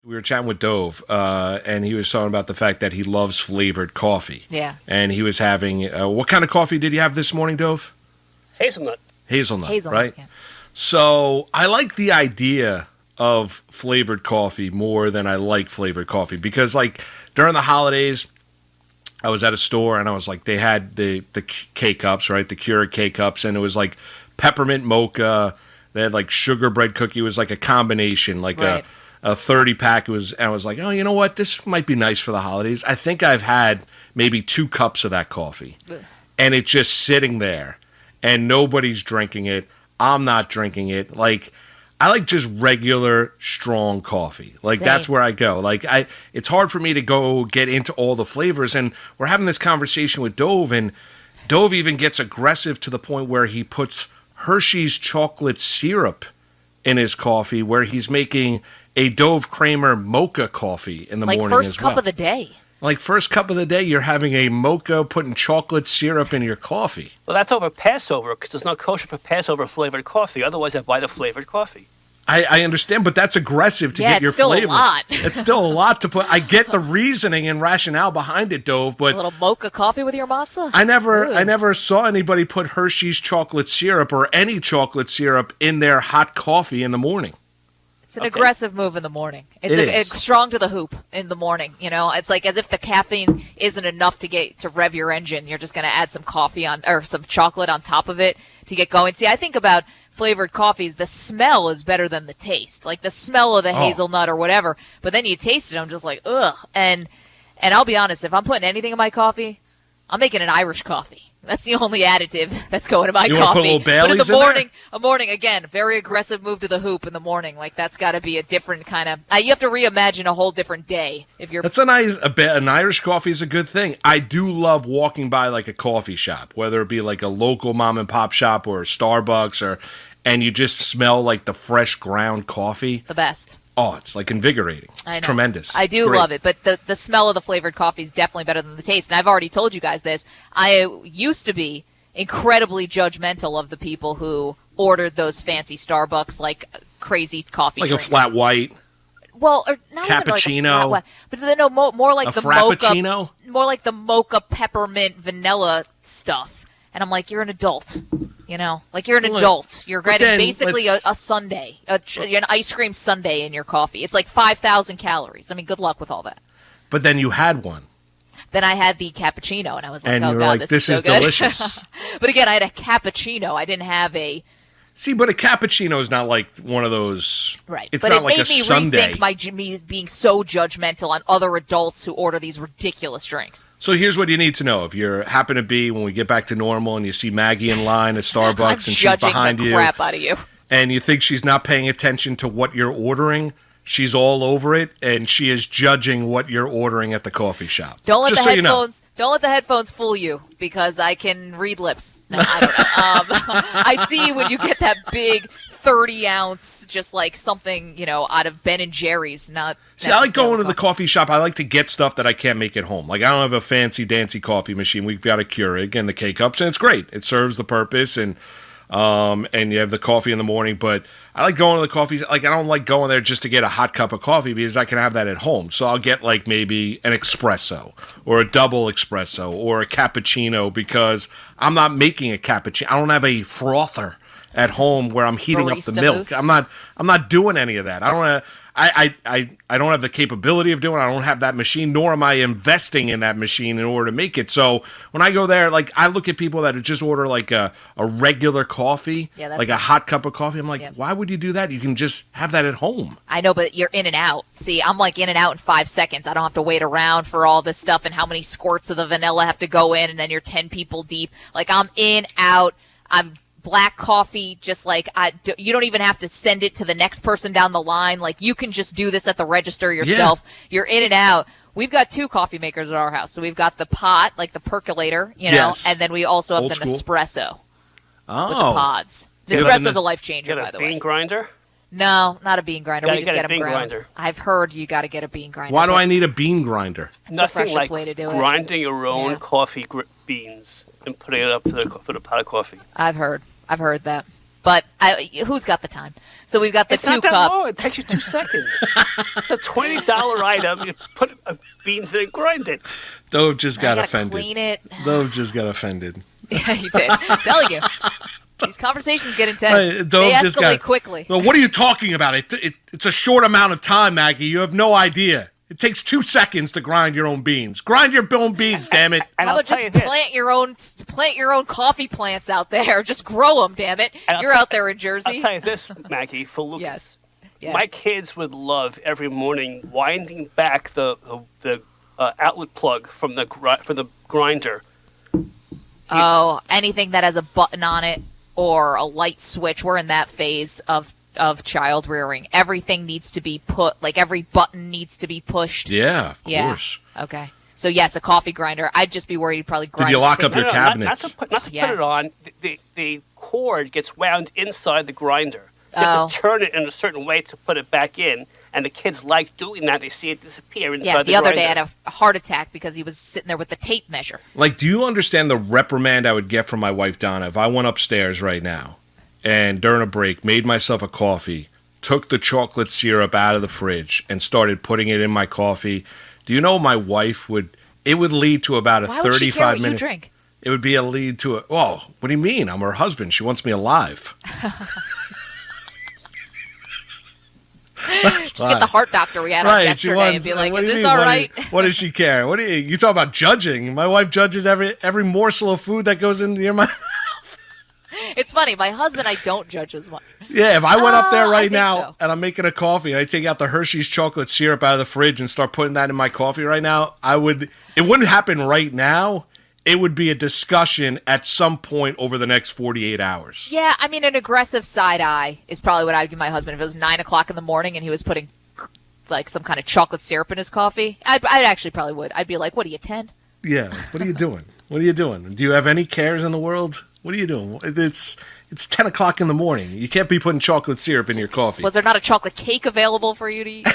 We were chatting with Dove, and he was talking about the fact that he loves flavored coffee. Yeah. And he was having, what kind of coffee did you have this morning, Dove? Hazelnut. Hazelnut, right? Yeah. So I like the idea of flavored coffee more than I like flavored coffee because, like, during the holidays, I was at a store and I was like, they had the K-Cups, right? The Keurig K-Cups, and it was like peppermint mocha. They had like sugar bread cookie. It was like a combination, like Right. a 30-pack. And I was like, oh, you know what? This might be nice for the holidays. I think I've had maybe 2 cups of that coffee. Ugh. And it's just sitting there and nobody's drinking it. I'm not drinking it. Like, I like just regular strong coffee. Like, Same. that's where I go. Like, it's hard for me to go get into all the flavors. And we're having this conversation with Dove, and Dove even gets aggressive to the point where he puts Hershey's chocolate syrup in his coffee, where he's making a Dove Kramer mocha coffee in the Like morning first as well. cup of the day. Like, first cup of the day, you're having a mocha, putting chocolate syrup in your coffee. Well, that's over Passover because it's not kosher for Passover flavored coffee. Otherwise, I buy the flavored coffee. I understand, but that's aggressive to Yeah, get your it's still a flavor. lot. It's still a lot to put. I get the reasoning and rationale behind it, Dove, A but little mocha coffee with your matzah. I Ooh. never saw anybody put Hershey's chocolate syrup or any chocolate syrup in their hot coffee in the morning. It's an aggressive move in the morning. It's It's strong to the hoop in the morning. You know, it's like as if the caffeine isn't enough to rev your engine. You're just going to add some coffee on or some chocolate on top of it to get going. See, I think about flavored coffees. The smell is better than the taste. Like the smell of the hazelnut or whatever. But then you taste it, I'm just like, ugh. And I'll be honest, if I'm putting anything in my coffee, I'm making an Irish coffee. That's the only additive that's going to my You coffee. wanna put a little But in Baileys the in there? morning, again, very aggressive move to the hoop in the morning. Like that's got to be a different kind of. You have to reimagine a whole different day if you're. That's an Irish coffee is a good thing. I do love walking by like a coffee shop, whether it be like a local mom and pop shop or a Starbucks, and you just smell like the fresh ground coffee. The best. Oh, it's like invigorating. I It's know. tremendous. I It's do great. love it, but the smell of the flavored coffee is definitely better than the taste. And I've already told you guys this. I used to be incredibly judgmental of the people who ordered those fancy Starbucks like crazy coffee Like drinks. a flat white. Well, or not even like a Cappuccino? flat white, but then more like A the frappuccino? more like the mocha peppermint vanilla stuff. And I'm like, you're an adult, you know, like you're an Look, adult. You're but getting then basically let's- a sundae, an ice cream sundae in your coffee. It's like 5,000 calories. I mean, good luck with all that. But then you had one. Then I had the cappuccino, and I was like, And oh you were god, like, this this is is so good. delicious. But again, I had a cappuccino. I didn't have a See, but a cappuccino is not like one of those. right. It's but not it like made a me sundae. rethink me being so judgmental on other adults who order these ridiculous drinks. So here's what you need to know. If you happen to be, when we get back to normal and you see Maggie in line at Starbucks I'm and she's judging behind the you crap out of you. and you think she's not paying attention to what you're ordering, she's all over it and she is judging what you're ordering at the coffee shop. Don't let Just the so you know. headphones. Don't let the headphones fool you because I can read lips. No, I don't know. I see when you get that big 30-ounce, just like something out of Ben and Jerry's. Not. See, I like going to necessarily the coffee shop. I like to get stuff that I can't make at home. Like, I don't have a fancy dancy coffee machine. We've got a Keurig and the K-Cups, and it's great. It serves the purpose, and you have the coffee in the morning. But I like going to the coffee. Like, I don't like going there just to get a hot cup of coffee because I can have that at home. So I'll get like maybe an espresso or a double espresso or a cappuccino because I'm not making a cappuccino. I don't have a frother at home where I'm heating up the Barista milk. moose. I'm not doing any of that. I don't I don't have the capability of doing it. I don't have that machine, nor am I investing in that machine in order to make it. So when I go there, like I look at people that just order like a regular coffee, Yeah, that's like a hot cup of coffee. I'm like, Yep. why would you do that? You can just have that at home. I know, but you're in and out. See, I'm like in and out in 5 seconds. I don't have to wait around for all this stuff and how many squirts of the vanilla have to go in, and then you're 10 people deep. Like I'm in, out. I'm black coffee, just like you don't even have to send it to the next person down the line. Like you can just do this at the register yourself. You're in and out. We've got 2 coffee makers at our house. So we've got the pot, like the percolator, Yes. and then we also have Old the school. Nespresso Oh, with the pods. Yeah, but Nespresso's then a life changer, Get by a the bean way. grinder? No, not a bean grinder. Gotta We just get a get them bean ground. grinder. I've heard you got to get a bean grinder. why do but I need a bean grinder? It's the Nothing freshest like way to do it. grinding your own Yeah. coffee beans and putting it up for the pot of coffee. I've heard that. But who's got the time? So we've got the It's 2 not that cup. long. It takes you 2 seconds. It's a $20 item. You put beans in and grind it. Dove just got I gotta offended. clean it. Dove just got offended. Yeah, you did. I'm telling you. These conversations get intense. Right, They escalate quickly. Well, what are you talking about? It's a short amount of time, Maggie. You have no idea. It takes 2 seconds to grind your own beans. Grind your own beans, damn it. And How I'll about tell just you this. plant your own coffee plants out there? Just grow them, damn it. You're out there in Jersey. I'll tell you this, Maggie, for Lucas. Yes. Yes. My kids would love every morning winding back the outlet plug from the grinder. Oh, anything that has a button on it or a light switch. We're in that phase of child rearing. Everything needs to be every button needs to be pushed. Yeah, of course. Okay. So yes, a coffee grinder. I'd just be worried you'd probably grind. Did you lock up finger. your cabinets? Not to put Yes. it on. The cord gets wound inside the grinder. So you Oh. have to turn it in a certain way to put it back in. And the kids like doing that. They see it disappear inside Yeah, the the other grinder. day I had a heart attack because he was sitting there with the tape measure. Like, do you understand the reprimand I would get from my wife, Donna, if I went upstairs right now and during a break made myself a coffee, took the chocolate syrup out of the fridge and started putting it in my coffee? Do you know my wife would – it would lead to about a Why would she care 35 what minute – you drink? It would be a lead to a – well, what do you mean? I'm her husband. She wants me alive. Just get the heart doctor we had on yesterday and be like, what is do you this mean? all right? What does she care? What do you talk about judging? My wife judges every morsel of food that goes into my. It's funny. My husband, I don't judge as much. Yeah, if I went up there I right think now so. and I'm making a coffee and I take out the Hershey's chocolate syrup out of the fridge and start putting that in my coffee right now, it wouldn't happen right now. It would be a discussion at some point over the next 48 hours. Yeah, I mean, an aggressive side eye is probably what I would give my husband if it was 9 o'clock in the morning and he was putting like some kind of chocolate syrup in his coffee. I'd actually probably would. I'd be like, "What are you, 10?" Yeah. What are you doing? What are you doing? Do you have any cares in the world? What are you doing? It's 10 o'clock in the morning. You can't be putting chocolate syrup in your coffee. Was there not a chocolate cake available for you to eat?